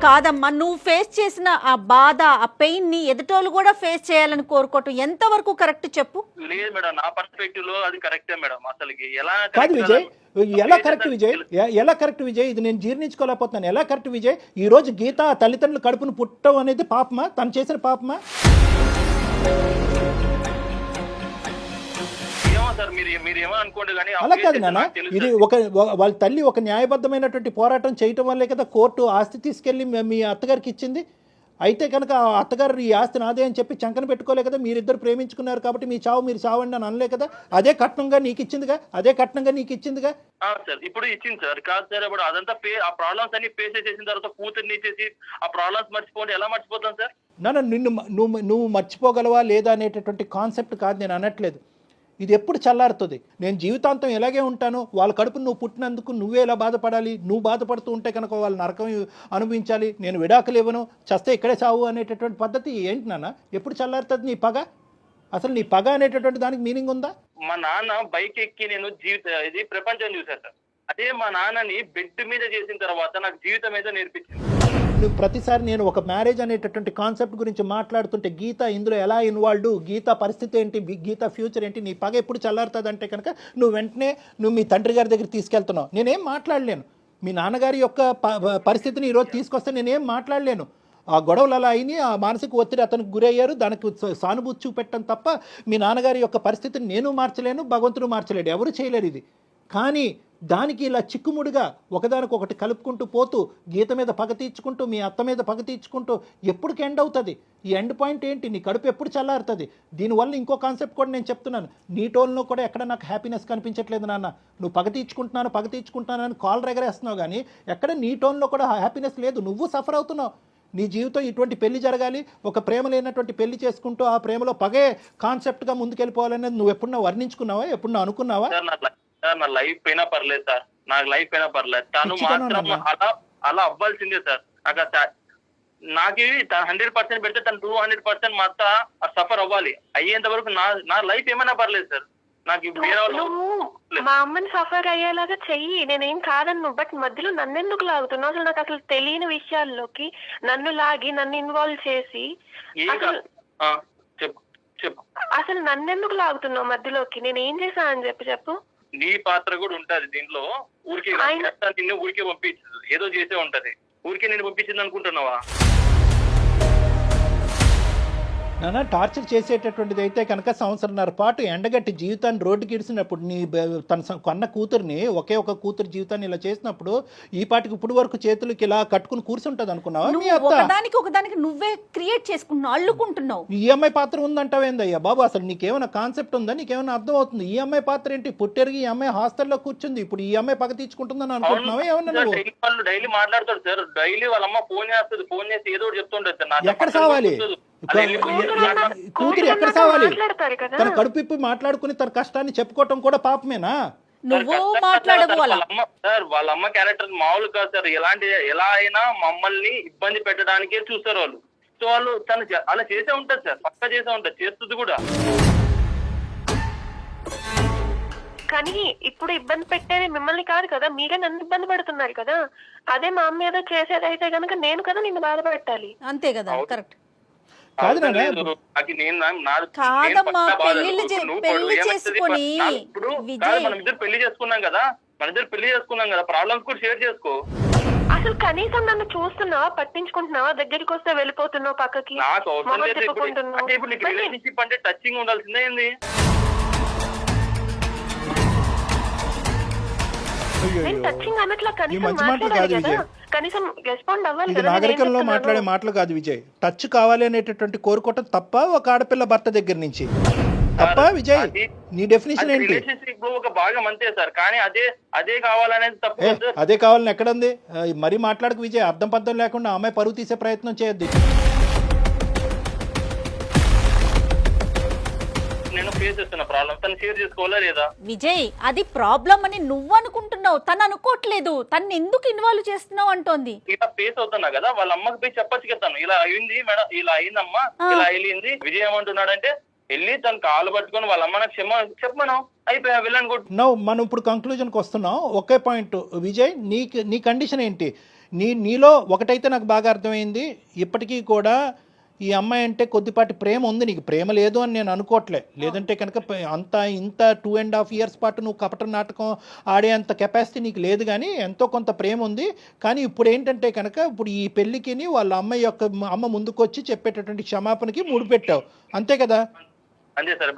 కాదమ్మా, నువ్వు ఫేస్ చేసిన ఆ బాధ, ఆ పెయిన్ ని ఎదుటోళ్ళు కూడా ఫేస్ చేయాలని కోరుకోవటం ఎంతవరకు కరెక్ట్ చెప్పు? లేదు మేడం, నా పర్స్పెక్టివ్ లో అది కరెక్టే మేడం. అసలుకి ఎలా కాదు విజయ్, ఎలా కరెక్ట్ విజయ్, ఇది నేను జీర్ణించుకోలేకపోతున్నాను. ఎలా కరెక్ట్ విజయ్? ఈ రోజు గీత తల్లిదండ్రులు కడుపును పుట్టడం అనేది పాపమా? తను చేసిన పాపమా? అలా కాదు నాన్న, ఇది వాళ్ళ తల్లి ఒక న్యాయబద్ధమైనటువంటి పోరాటం చేయటం వల్లే కదా కోర్టు ఆస్తి తీసుకెళ్లి మీ అత్తగారికి ఇచ్చింది. అయితే కనుక ఆ అత్తగారు ఈ ఆస్తి నాదే అని చెప్పి చంకన పెట్టుకోలే కదా. మీరిద్దరు ప్రేమించుకున్నారు కాబట్టి మీ చావు మీరు చావండి అని అనలే కదా. అదే కట్నంగా నీకు ఇచ్చిందిగా. సార్ ఇప్పుడు ఇచ్చింది సార్. కాదు సార్, ఇప్పుడు అదంతా ఆ ప్రాబ్లమ్స్ అన్ని ఫేస్ చేసిన తర్వాత కూతుర్ని ఇచ్చేసి ఆ ప్రాబ్లమ్స్ మర్చిపోండి ఎలా మర్చిపోతాం సార్? నువ్వు మర్చిపోగలవా లేదా అనేటటువంటి కాన్సెప్ట్ కాదు నేను అనట్లేదు. ఇది ఎప్పుడు చల్లారుతుంది? నేను జీవితాంతం ఎలాగే ఉంటాను. వాళ్ళ కడుపు నువ్వు పుట్టినందుకు నువ్వే ఎలా బాధపడాలి? నువ్వు బాధపడుతూ ఉంటే కనుక వాళ్ళు నరకం అనుభవించాలి. నేను విడాకులు ఇవ్వను, చస్తే ఇక్కడే చావు అనేటటువంటి పద్ధతి ఏంటి నాన్న? ఎప్పుడు చల్లారుతుంది నీ పగ? అసలు నీ పగ అనేటటువంటి దానికి మీనింగ్ ఉందా? మా నాన్న బైక్ ఎక్కి నేను ఇది ప్రపంచం చూశాను సార్. అదే మా నాన్నని బెడ్ మీద చేసిన తర్వాత నాకు జీవితం ఏదో నేర్పించింది. నువ్వు ప్రతిసారి నేను ఒక మ్యారేజ్ అనేటటువంటి కాన్సెప్ట్ గురించి మాట్లాడుతుంటే గీత ఇందులో ఎలా ఇన్వాల్వ్డ్, గీత పరిస్థితి ఏంటి, గీత ఫ్యూచర్ ఏంటి, నీ పగ ఎప్పుడు చల్లారుతుంది అంటే కనుక నువ్వు వెంటనే మీ తండ్రి గారి దగ్గర తీసుకెళ్తున్నావు. నేనేం మాట్లాడలేను. మీ నాన్నగారి యొక్క పరిస్థితిని ఈరోజు తీసుకొస్తే నేనేం మాట్లాడలేను. ఆ గొడవలు అలా అయినాయి, ఆ మానసిక ఒత్తిడి అతనికి గురయ్యారు, దానికి సానుభూతి చూపెట్టడం తప్ప మీ నాన్నగారి యొక్క పరిస్థితిని నేను మార్చలేను, భగవంతుడు మార్చలేడు, ఎవరు చేయలేరు ఇది. కానీ దానికి ఇలా చిక్కుముడిగా ఒకదానికొకటి కలుపుకుంటూ పోతూ గీత మీద పగ తీర్చుకుంటూ మీ అత్త మీద పగ తీర్చుకుంటూ ఎప్పటికి ఎండ్ అవుతుంది? ఈ ఎండ్ పాయింట్ ఏంటి? నీ కడుపు ఎప్పుడు చల్లారుతుంది? దీనివల్ల ఇంకో కాన్సెప్ట్ కూడా నేను చెప్తున్నాను. నీ టోన్లో కూడా ఎక్కడ నాకు హ్యాపీనెస్ కనిపించట్లేదు నాన్న. నువ్వు పగ తీర్చుకుంటున్నాను అని కాల్ రెగరేస్తున్నావు, కానీ ఎక్కడ నీ టోన్లో కూడా హ్యాపీనెస్ లేదు. నువ్వు సఫర్ అవుతున్నావు. నీ జీవితం ఇటువంటి పెళ్లి జరగాలి, ఒక ప్రేమ లేనటువంటి పెళ్లి చేసుకుంటూ ఆ ప్రేమలో పగే కాన్సెప్ట్గా ముందుకెళ్ళిపోవాలనేది నువ్వు ఎప్పుడన్నా వర్ణించుకున్నావా? ఎప్పుడన్నా అనుకున్నావా? సార్ నా లైఫ్ అయినా పర్లేదు సార్, నాకు లైఫ్ అయినా పర్లేదు, తను మాత్రం అలా అవ్వాల్సిందే సార్. నాకు 100% పెడితే తను 200% మాత్రం సఫర్ అవ్వాలి. అయ్యేంత వరకు నా లైఫ్ ఏమైనా పర్లేదు సార్. నాకు మా అమ్మని సఫర్ అయ్యేలాగా చెయ్యి, నేనేం కాదన్ను. బట్ మధ్యలో నన్నెందుకు లాగుతున్నావు? అసలు నాకు అసలు తెలియని విషయాల్లోకి నన్ను లాగి నన్ను ఇన్వాల్వ్ చేసి చెప్పు అసలు నన్నెందుకు లాగుతున్నావు మధ్యలోకి? నేను ఏం చేశాను అని చెప్పు. నీ పాత్ర కూడా ఉంటది దీంట్లో. ఊరికే నిన్ను ఊరికే పంపించదు, ఏదో చేసే ఉంటది. ఊరికే నేను పంపించింది అనుకుంటున్నావా? నాన్న టార్చర్ చేసేటటువంటిది అయితే కనుక సంవత్సరంన్నర పాటు ఎండగట్టి జీవితాన్ని రోడ్డుకి ఇడిసినప్పుడు తన కొన్న కూతుర్ని ఒకే ఒక కూతురు జీవితాన్ని ఇలా చేసినప్పుడు ఈ పాటికి ఇప్పుడు వరకు చేతులకి ఇలా కట్టుకుని కూర్చుంటది అనుకున్నావా? ఒకదానికి నువ్వే క్రియేట్ చేసుకుంటున్నావు, అల్లుకుంటున్నావు. ఈఎంఐ పాత్ర ఉందంటావేందయ్యా బాబు? అసలు నీకేమైనా కాన్సెప్ట్ ఉందా? నీకేమైనా అర్థం అవుతుంది? ఈఎంఐ పాత్ర ఏంటి? పుట్టెరిగి ఈ అమ్మాయి హాస్టల్లో కూర్చుంది, ఇప్పుడు ఈ అమ్మాయి పగ తీర్చుకుంటుందని అనుకుంటున్నావా? ఏమన్నా డైలీ మాట్లాడతాడు సార్. డైలీ వాళ్ళ అమ్మ ఫోన్ చేస్తుంది, ఫోన్ చేసి ఏదో చెప్తుంటది. ఎక్కడ సావాలి కూతురు? ఎక్కడ సావాలి? తన కడుపు ఇప్పి మాట్లాడుకుని తన కష్టాన్ని చెప్పుకోవటం కూడా పాపమేనా? సార్ వాళ్ళ అమ్మ క్యారెక్టర్ మామూలు కాదు సార్. ఎలా అయినా మమ్మల్ని ఇబ్బంది పెట్టడానికే చూస్తారు వాళ్ళు. సో వాళ్ళు తను అలా చేసే ఉంటది సార్, పక్కా చేసే ఉంటది, చేస్తుంది కూడా. కానీ ఇప్పుడు ఇబ్బంది పెట్టేది మిమ్మల్ని కాదు కదా, మీరే నన్ను ఇబ్బంది పెడుతున్నారు కదా. అదే మా అమ్మ ఏదో చేసేది అయితే కనుక నేను కదా నిన్ను బాధపెట్టాలి. అంతే కదా, కరెక్ట్ కాదు. కాదమ్మా, పెళ్లి చేసుకొని మనం ఇద్దరు పెళ్లి చేసుకున్నాం కదా, ప్రాబ్లమ్స్ కూడా షేర్ చేసుకో. అసలు కనీసం నన్ను చూస్తున్నావా, పట్టించుకుంటున్నావా? దగ్గరికి వస్తే వెళ్ళిపోతున్నావు పక్కకి. నాకు అవసరం లేదు. ఇప్పుడు నీకు రిలేషన్షిప్ అంటే టచింగ్ ఉండాల్సిందే ఏంది? నేను టచింగ్ అన్నట్లా ఈ కనీసం మంచి మాటలు మాట్లాడాలి కాదు కదా, విజయ్. కనీసం రెస్పాండ్ అవ్వాలి ఇది కదా. నేను ఏం నాగరికంలో చెప్తున్నాను? మాట్లాడే మాటలు కాదు విజయ్. టచ్ కావాలి అనేటటువంటి కోరుకోవటం తప్ప ఒక ఆడపిల్ల భర్త దగ్గర నుంచి తప్ప విజయ్. నీ డెఫినేషన్ ఏంటి? రిలేషన్షిప్ ఒక భాగం అంతే సార్, కానీ అదే కావాలనేది తప్పు ఏ కదా సార్. అదే కావాలని ఎక్కడుంది? మరీ మాట్లాడకు విజయ్. అర్థం పద్ధం లేకుండా అమ్మాయి పరువు తీసే ప్రయత్నం చేయొద్దు. నేను ఫేస్ చేస్తున్న ప్రాబ్లం తను షేర్ చేసుకోవాలా లేదా? విజయ్ అది ప్రాబ్లం అని నువ్వు అనుకుంటున్నావు, తను అనుకోవట్లేదు. తను ఎందుకు ఇన్వాల్వ్ చేస్తున్నావు అంటోంది. ఇలా ఫేస్ అవుతున్నా కదా, వాళ్ళ అమ్మకి పోయి చెప్పచ్చు కదా, తను ఇలా అయింది మేడం, ఇలా అయిందమ్మా, ఇలా అయింది. విజయ్ ఏమంటున్నాడంటే వెళ్ళి తను కాలు పట్టుకొని వాళ్ళ అమ్మ నాకు చెప్పమను, అయిపోయా వెళ్ళని కూడా. నో, మనం ఇప్పుడు కంక్లూజన్కి వస్తున్నాం. ఒకే పాయింట్ విజయ్. నీ కండిషన్ ఏంటి? నీలో ఒకటైతే నాకు బాగా అర్థమైంది. ఇప్పటికీ కూడా ఈ అమ్మాయి అంటే కొద్దిపాటి ప్రేమ ఉంది నీకు. ప్రేమ లేదు అని నేను అనుకోవట్లే. లేదంటే కనుక ఇంత 2.5 years పాటు నువ్వు కపట నాటకం ఆడే అంత కెపాసిటీ నీకు లేదు. కానీ ఎంతో కొంత ప్రేమ ఉంది. కానీ ఇప్పుడు ఏంటంటే కనుక ఇప్పుడు ఈ పెళ్ళికి వాళ్ళ అమ్మాయి యొక్క అమ్మ ముందుకు వచ్చి చెప్పేటటువంటి క్షమాపణకి ముడిపెట్టావు, అంతే కదా? అంతే సార్.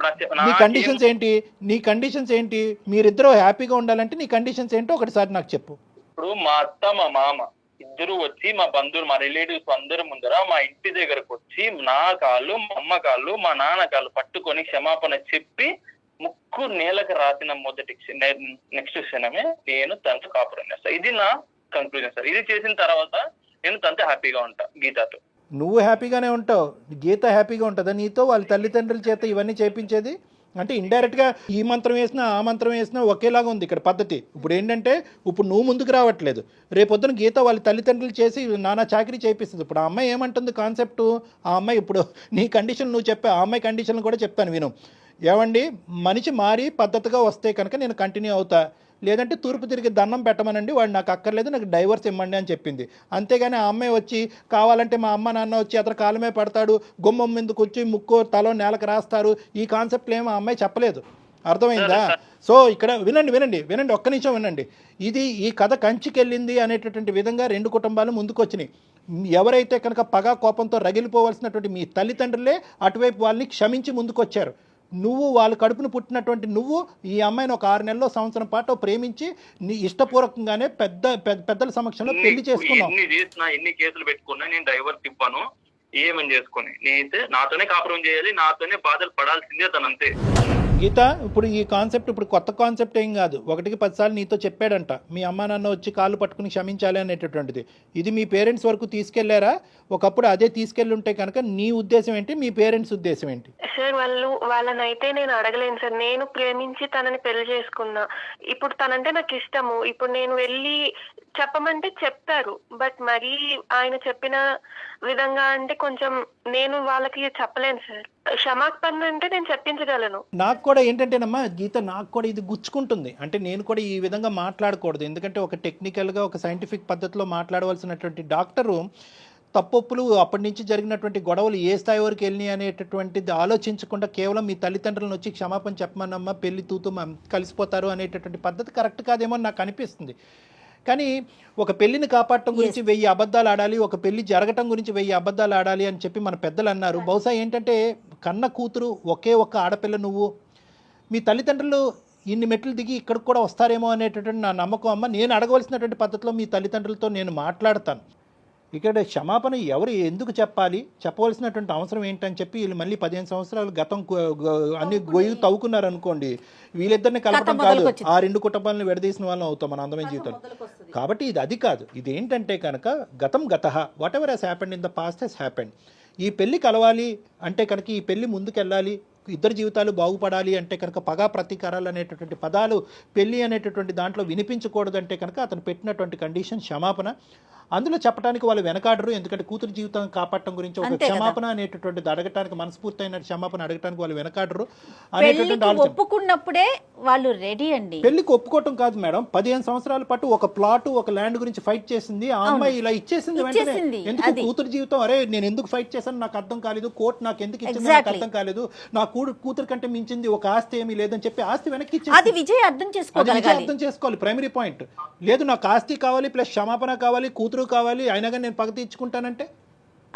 నీ కండిషన్స్ ఏంటి? మీరిద్దరూ హ్యాపీగా ఉండాలంటే నీ కండిషన్స్ ఏంటో ఒకటిసారి నాకు చెప్పు. ఇప్పుడు మా అత్త మా మామ ఇద్దరు వచ్చి మా బంధువులు మా రిలేటివ్స్ అందరి ముందర మా ఇంటి దగ్గరకు వచ్చి నా కాళ్ళు, మా అమ్మ కాళ్ళు, మా నాన్న కాళ్ళు పట్టుకొని క్షమాపణ చెప్పి ముక్కు నేలకు రాసిన మొదటి నెక్స్ట్ క్షణమే నేను తనతో కాపురం చేస్తాను. ఇది నా కంక్లూజన్ సార్. ఇది చేసిన తర్వాత నేను తనతో హ్యాపీగా ఉంటా, గీతతో. నువ్వు హ్యాపీగానే ఉంటావు, గీత హ్యాపీగా ఉంటుందా నీతో? వాళ్ళ తల్లిదండ్రుల చేత ఇవన్నీ చేపించేది అంటే ఇండైరెక్ట్గా ఈ మంత్రం వేసినా ఆ మంత్రం వేసినా ఒకేలాగా ఉంది ఇక్కడ పద్ధతి. ఇప్పుడు ఏంటంటే ఇప్పుడు నువ్వు ముందుకు రావట్లేదు, రేపొద్దున గీత వాళ్ళ తల్లిదండ్రులు చేసి నానా చాకరీ చేపిస్తుంది. ఇప్పుడు ఆ అమ్మాయి ఏమంటుంది కాన్సెప్ట్? ఆ అమ్మాయి ఇప్పుడు నీ కండిషన్ నువ్వు చెప్పే, ఆ అమ్మాయి కండిషన్ కూడా చెప్తాను విను. ఏమండి, మనిషి మారి పద్ధతిగా వస్తే కనుక నేను కంటిన్యూ అవుతా, లేదంటే తూర్పు తిరిగి దండం పెట్టమనండి, వాడు నాకు అక్కర్లేదు, నాకు డైవర్స్ ఇవ్వండి అని చెప్పింది. అంతేగాని ఆ అమ్మాయి వచ్చి కావాలంటే మా అమ్మ నాన్న వచ్చి అతను కాలమే పడతాడు, గుమ్మం మీదకి వచ్చి ముక్కు తలో నేలకు రాస్తారు, ఈ కాన్సెప్ట్లు ఏమో ఆ అమ్మాయి చెప్పలేదు. అర్థమైందా? సో ఇక్కడ వినండి, ఒక్క నిమిషం వినండి. ఈ కథ కంచికెళ్ళింది అనేటటువంటి విధంగా రెండు కుటుంబాలు ముందుకు వచ్చినాయి. ఎవరైతే కనుక పగా కోపంతో రగిలిపోవాల్సినటువంటి మీ తల్లిదండ్రులే అటువైపు వాళ్ళని క్షమించి ముందుకొచ్చారు. నువ్వు వాళ్ళ కడుపును పుట్టినటువంటి నువ్వు ఈ అమ్మాయిని ఒక 6 నెలల్లో సంవత్సరం పాటు ప్రేమించి నీ ఇష్టపూర్వకంగానే పెద్దల సమక్షంలో పెళ్లి చేసుకున్నావు. ఎన్ని కేసులు పెట్టుకున్నా నేను డైవర్స్ ఇవ్వను, ఏమని చేసుకుని నేనైతే నాతోనే కాపురం చేయాలి, నాతోనే బాధలు పడాల్సిందే తను, అంతే. గీత, ఇప్పుడు ఈ కాన్సెప్ట్ ఇప్పుడు కొత్త కాన్సెప్ట్ ఏం కాదు. 1కి 10 సార్లు నీతో చెప్పాడంట మీ అమ్మా నాన్న వచ్చి కాళ్ళు పట్టుకుని క్షమించాలి అనేటటువంటిది. ఇది మీ పేరెంట్స్ వరకు తీసుకెళ్లారా? ఒకప్పుడు అదే తీసుకెళ్ళి ఉంటే కనుక నీ ఉద్దేశం ఏంటి, మీ పేరెంట్స్ ఉద్దేశం ఏంటి? సార్ వాళ్ళనైతే నేను అడగలేను సార్. నేను ప్రేమించి తనని పెళ్లి చేసుకున్నా. ఇప్పుడు తనంటే నాకు ఇష్టము. ఇప్పుడు నేను వెళ్ళి చెప్పమంటే చెప్తారు, బట్ మరీ ఆయన చెప్పిన విధంగా అంటే కొంచెం నేను వాళ్ళకి చెప్పలేను సార్. క్షమాపణ అంటే నేను చెప్పించగలను. నాకు కూడా ఏంటంటేనమ్మా గీత, నాకు కూడా ఇది గుచ్చుకుంటుంది. అంటే నేను కూడా ఈ విధంగా మాట్లాడకూడదు, ఎందుకంటే ఒక టెక్నికల్గా ఒక సైంటిఫిక్ పద్ధతిలో మాట్లాడవలసినటువంటి డాక్టరు తప్పొప్పులు అప్పటి నుంచి జరిగినటువంటి గొడవలు ఏ స్థాయి వరకు వెళ్ళినాయి అనేటటువంటిది ఆలోచించకుండా కేవలం మీ తల్లిదండ్రులను వచ్చి క్షమాపణ చెప్పమన్నమ్మా పెళ్లి తూతూ కలిసిపోతారు అనేటటువంటి పద్ధతి కరెక్ట్ కాదేమో నాకు అనిపిస్తుంది. కానీ ఒక పెళ్లిని కాపాడటం గురించి 1000 అబద్ధాలు ఆడాలి, ఒక పెళ్లి జరగటం గురించి 1000 అబద్ధాలు ఆడాలి అని చెప్పి మన పెద్దలు అన్నారు. బహుశా ఏంటంటే కన్న కూతురు ఒకే ఒక్క ఆడపిల్ల నువ్వు, మీ తల్లిదండ్రులు ఇన్ని మెట్లు దిగి ఇక్కడికి కూడా వస్తారేమో అనేటటువంటి నా నమ్మకం. అమ్మ, నేను అడగవలసినటువంటి పద్ధతిలో మీ తల్లిదండ్రులతో నేను మాట్లాడతాను. ఇక్కడ క్షమాపణ ఎవరు ఎందుకు చెప్పాలి, చెప్పవలసినటువంటి అవసరం ఏంటని చెప్పి వీళ్ళు మళ్ళీ 15 సంవత్సరాలు గతం అన్ని గొయ్యి తవ్వుకున్నారు అనుకోండి, వీళ్ళిద్దరిని కలపడం కాదు, ఆ 2 కుటుంబాలను విడదీసిన వాళ్ళం అవుతాం మన అందమైన జీవితంలో. కాబట్టి అది కాదు. ఇది ఏంటంటే కనుక గతం గతః, whatever has happened in the past has happened. ఈ పెళ్లి కలవాలి అంటే కనుక, ఈ పెళ్లి ముందుకెళ్ళాలి, ఇద్దరు జీవితాలు బాగుపడాలి అంటే కనుక పగా ప్రతీకారాలు అనేటటువంటి పదాలు పెళ్లి అనేటటువంటి దాంట్లో వినిపించకూడదు అంటే కనుక అతను పెట్టినటువంటి కండిషన్ క్షమాపణ. అందులో చెప్పడానికి వాళ్ళు వెనకాడరు, ఎందుకంటే కూతురు జీవితం కాపాడటం గురించి ఒక క్షమాపణ అనేటటువంటిది అడగటానికి, మనస్ఫూర్తయిన క్షమాపణ అడగటానికి వాళ్ళు వెనకాడరు అనేటటువంటి ఆలోచన. ఒప్పుకున్నప్పుడే వాళ్ళు రెడీ అండి. పెళ్లికి ఒప్పుకోవటం కాదు మేడం, 15 సంవత్సరాల పాటు ఒక ప్లాట్ ఒక ల్యాండ్ గురించి ఫైట్ చేసింది ఆ అమ్మాయి, ఇలా ఇచ్చేసింది వెంటనే. ఎందుకు కూతురు జీవితం, అరే నేను ఎందుకు ఫైట్ చేశాను నాకు అర్థం కాలేదు, కోర్టు నాకు ఎందుకు ఇచ్చింది నాకు అర్థం కాలేదు, నా కూతురు కంటే మించింది ఒక ఆస్తి ఏమీ లేదని చెప్పి ఆస్తి వెనక్కి ఇచ్చేసి, అది విజయ్ అర్థం చేసుకోవాలి. ప్రైమరీ పాయింట్ లేదు, నాకు ఆస్తి కావాలి ప్లస్ క్షమాపణ కావాలి, కూతురు కావాలి, అయినా కానీ నేను పగ తీర్చుకుంటానంటే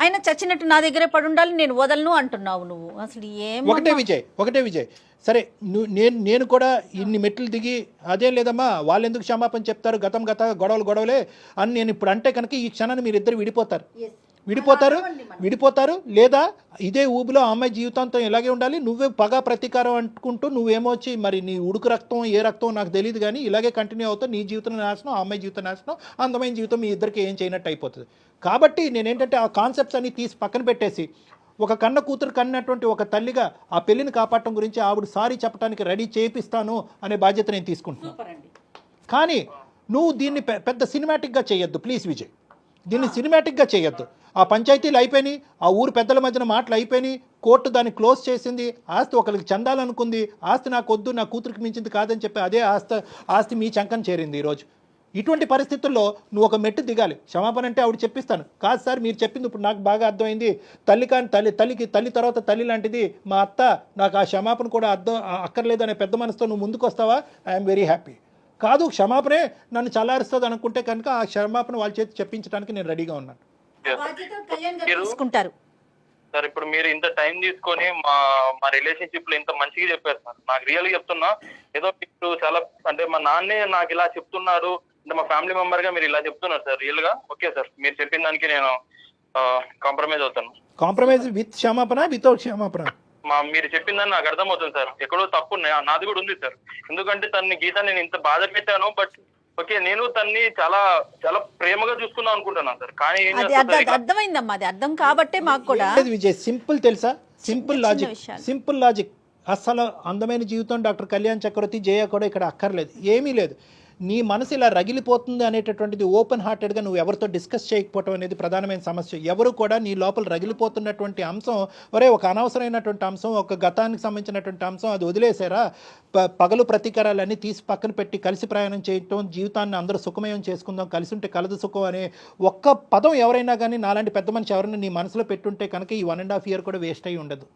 ఆయన చచ్చినట్టు నా దగ్గరే పడి ఉండాలి, నేను వదలను అంటున్నావు నువ్వు. అసలు ఒకటే విజయ్ సరే నేను కూడా ఇన్ని మెట్లు దిగి అదేం లేదమ్మా వాళ్ళు ఎందుకు క్షమాపణ చెప్తారు, గతం గొడవలే అని నేను ఇప్పుడు అంటే కనుక ఈ క్షణాన్ని మీరు ఇద్దరు విడిపోతారు లేదా ఇదే ఊబిలో ఆ అమ్మాయి జీవితాంతం ఇలాగే ఉండాలి, నువ్వే పగ ప్రతీకారం అనుకుంటూ నువ్వేమో వచ్చి మరి నీ ఉడుకు రక్తం ఏ రక్తం నాకు తెలియదు కానీ ఇలాగే కంటిన్యూ అవుతావు, నీ జీవితం నాశనం, ఆ అమ్మాయి జీవితం నాశనం, అందమైన జీవితం మీ ఇద్దరికి ఏం చేయనట్టు అయిపోతుంది. కాబట్టి నేనేంటంటే ఆ కాన్సెప్ట్స్ అన్ని తీసి పక్కన పెట్టేసి ఒక కన్న కూతురు కన్నటువంటి ఒక తల్లిగా ఆ పెళ్లిని కాపాడటం గురించి ఆవిడ సారీ చెప్పడానికి రెడీ చేపిస్తాను అనే బాధ్యత నేను తీసుకుంటున్నాను. కానీ నువ్వు దీన్ని పెద్ద సినిమాటిక్గా చేయొద్దు ప్లీజ్ విజయ్, దీన్ని సినిమాటిక్గా చేయొద్దు. ఆ పంచాయతీలు అయిపోయినాయి, ఆ ఊరు పెద్దల మధ్యన మాటలు అయిపోయినాయి, కోర్టు దాన్ని క్లోజ్ చేసింది, ఆస్తి ఒకరికి చెందాలనుకుంది, ఆస్తి నాకు వద్దు నా కూతురికి మించింది కాదని చెప్పి అదే ఆస్తి మీ చంకన చేరింది ఈరోజు. ఇటువంటి పరిస్థితుల్లో నువ్వు ఒక మెట్టు దిగాలి. క్షమాపణ అంటే ఆవిడ చెప్పిస్తాను, కాదు సార్ మీరు చెప్పింది ఇప్పుడు నాకు బాగా అర్థమైంది, తల్లి తర్వాత తల్లి లాంటిది మా అత్త, నాకు ఆ క్షమాపణ కూడా అక్కర్లేదు అనే పెద్ద మనసుతో నువ్వు ముందుకు వస్తావా, ఐఎమ్ వెరీ హ్యాపీ. కాదు క్షమాపణే నన్ను చల్లారుస్తుంది అనుకుంటే కనుక ఆ క్షమాపణ వాళ్ళ చేతి చెప్పించడానికి నేను రెడీగా ఉన్నాను. తీసుకుంటారు సార్ ఇప్పుడు మీరు ఇంత టైం తీసుకొని మా రిలేషన్షిప్ లో ఇంత మంచిగా చెప్పారు సార్. నాకు రియల్ గా చెప్తున్నా, ఏదో మీరు చాలా అంటే మా నాన్నే నాకు ఇలా చెప్తున్నారు అంటే మా ఫ్యామిలీ మెంబర్ గా మీరు ఇలా చెప్తున్నారు సార్. రియల్ గా ఓకే సార్, మీరు చెప్పిన దానికి నేను కాంప్రమైజ్ అవుతాను. కాంప్రమైజ్ విత్ క్షమాపణ వితౌట్ క్షమాపణ మీరు చెప్పిందని నాకు అర్థమవుతుంది సార్, ఎక్కడో తప్పు నాది కూడా ఉంది సార్. ఎందుకంటే గీత నేను ఇంత బాధ పెట్టాను, బట్ ఓకే నేను తన్ని చాలా చాలా ప్రేమగా చూసుకుందాం అనుకుంటున్నాను సార్. కానీ అర్థమైందమ్మా, అది అర్థం కాబట్టే మాకు కూడా విజయ్ సింపుల్ తెలుసా, సింపుల్ లాజిక్. అసలు అందమైన జీవితం డాక్టర్ కళ్యాణ్ చక్రవర్తి జయ కూడా ఇక్కడ అక్కర్లేదు, ఏమీ లేదు. నీ మనసు ఇలా రగిలిపోతుంది అనేటటువంటిది ఓపెన్ హార్టెడ్గా నువ్వు ఎవరితో డిస్కస్ చేయకపోవడం అనేది ప్రధానమైన సమస్య. ఎవరు కూడా నీ లోపల రగిలిపోతున్నటువంటి అంశం ఒక అనవసరమైనటువంటి అంశం, ఒక గతానికి సంబంధించినటువంటి అంశం, అది వదిలేసారా, పగలు ప్రతీకారాలన్నీ తీసి పక్కన పెట్టి కలిసి ప్రయాణం చేయటం, జీవితాన్ని అందరూ సుఖమయం చేసుకుందాం, కలిసి ఉంటే కలదు సుఖం అనే ఒక్క పదం ఎవరైనా కానీ నాలాంటి పెద్ద మనిషి ఎవరైనా నీ మనసులో పెట్టుంటే కనుక ఈ 1.5 year కూడా వేస్ట్ అయ్యి ఉండదు.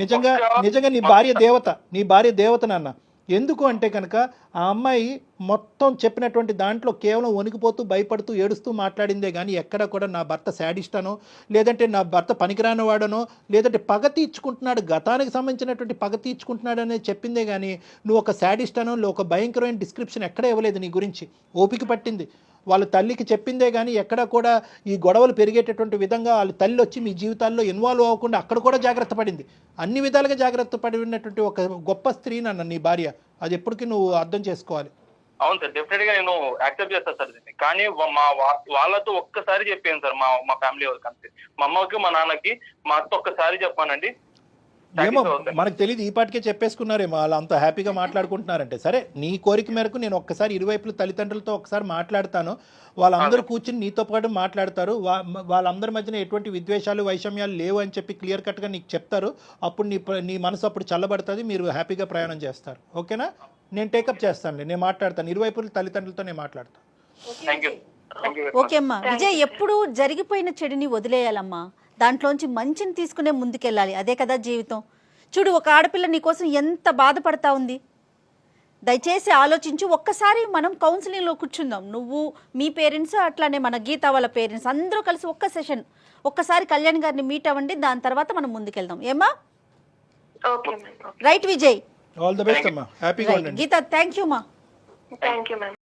నిజంగా నీ భార్య దేవత నాన్న. ఎందుకు అంటే కనుక ఆ అమ్మాయి మొత్తం చెప్పినటువంటి దాంట్లో కేవలం వణికిపోతూ భయపడుతూ ఏడుస్తూ మాట్లాడిందే కానీ ఎక్కడ కూడా నా భర్త శాడిస్టానో, లేదంటే నా భర్త పనికిరాని వాడనో, లేదంటే పగ తీర్చుకుంటున్నాడు, గతానికి సంబంధించినటువంటి పగ తీర్చుకుంటున్నాడు అనేది చెప్పిందే కానీ నువ్వు ఒక శాడిస్టానో ఒక భయంకరమైన డిస్క్రిప్షన్ ఎక్కడ ఇవ్వలేదు నీ గురించి. ఓపిక పట్టింది, వాళ్ళ తల్లికి చెప్పిందే కానీ ఎక్కడ కూడా ఈ గొడవలు పెరిగేటటువంటి విధంగా వాళ్ళ తల్లి వచ్చి మీ జీవితాల్లో ఇన్వాల్వ్ అవ్వకుండా అక్కడ కూడా జాగ్రత్త పడింది. అన్ని విధాలుగా జాగ్రత్త పడినటువంటి ఒక గొప్ప స్త్రీ నన్న నీ భార్య, అది ఎప్పటికీ నువ్వు అర్థం చేసుకోవాలి. అవును సార్, డెఫినెట్ గా నేను యాక్సెప్ట్ చేస్తాను సార్ దీన్ని. కానీ వాళ్ళతో ఒక్కసారి చెప్పాను సార్, మా ఫ్యామిలీ వాళ్ళకి అంతే, మా అమ్మకి మా నాన్నకి మా అత్త ఒక్కసారి చెప్పానండి. ఏమో మనకు తెలియదు, ఈ పాటికే చెప్పేసుకున్నారేమో, వాళ్ళు అంత హ్యాపీగా మాట్లాడుకుంటున్నారంటే. సరే నీ కోరిక మేరకు నేను ఒక్కసారి ఇరువైపుల తల్లిదండ్రులతో ఒకసారి మాట్లాడతాను, వాళ్ళందరూ కూర్చుని నీతో పాటు మాట్లాడతారు, వాళ్ళందరి మధ్యన ఎటువంటి విద్వేషాలు వైషమ్యాలు లేవు అని చెప్పి క్లియర్ కట్గా నీకు చెప్తారు. అప్పుడు నీ మనసు అప్పుడు చల్లబడుతుంది, మీరు హ్యాపీగా ప్రయాణం చేస్తారు. ఓకేనా, నేను టేకప్ చేస్తాను, నేను మాట్లాడతాను, ఇరువైపుల తల్లిదండ్రులతో నేను మాట్లాడతాను. ఓకే అమ్మా. విజయ్ ఎప్పుడు జరిగిపోయిన చెడుని వదిలేయాలమ్మా, దాంట్లోంచి మంచిని తీసుకునే ముందుకెళ్ళాలి, అదే కదా జీవితం. చూడు, ఒక ఆడపిల్ల నీకోసం ఎంత బాధపడతా ఉంది. దయచేసి ఆలోచించి ఒక్కసారి మనం కౌన్సిలింగ్లో కూర్చుందాం. నువ్వు, మీ పేరెంట్స్, అట్లానే మన గీత వాళ్ళ పేరెంట్స్ అందరూ కలిసి ఒక్క సెషన్ ఒక్కసారి కళ్యాణ్ గారిని మీట్ అవ్వండి, దాని తర్వాత మనం ముందుకెళ్దాం. ఏమా right Vijay? All the best అమ్మా, హ్యాపీగా ఉండండి. గీత థ్యాంక్ యూ మా. Thank you ma'am.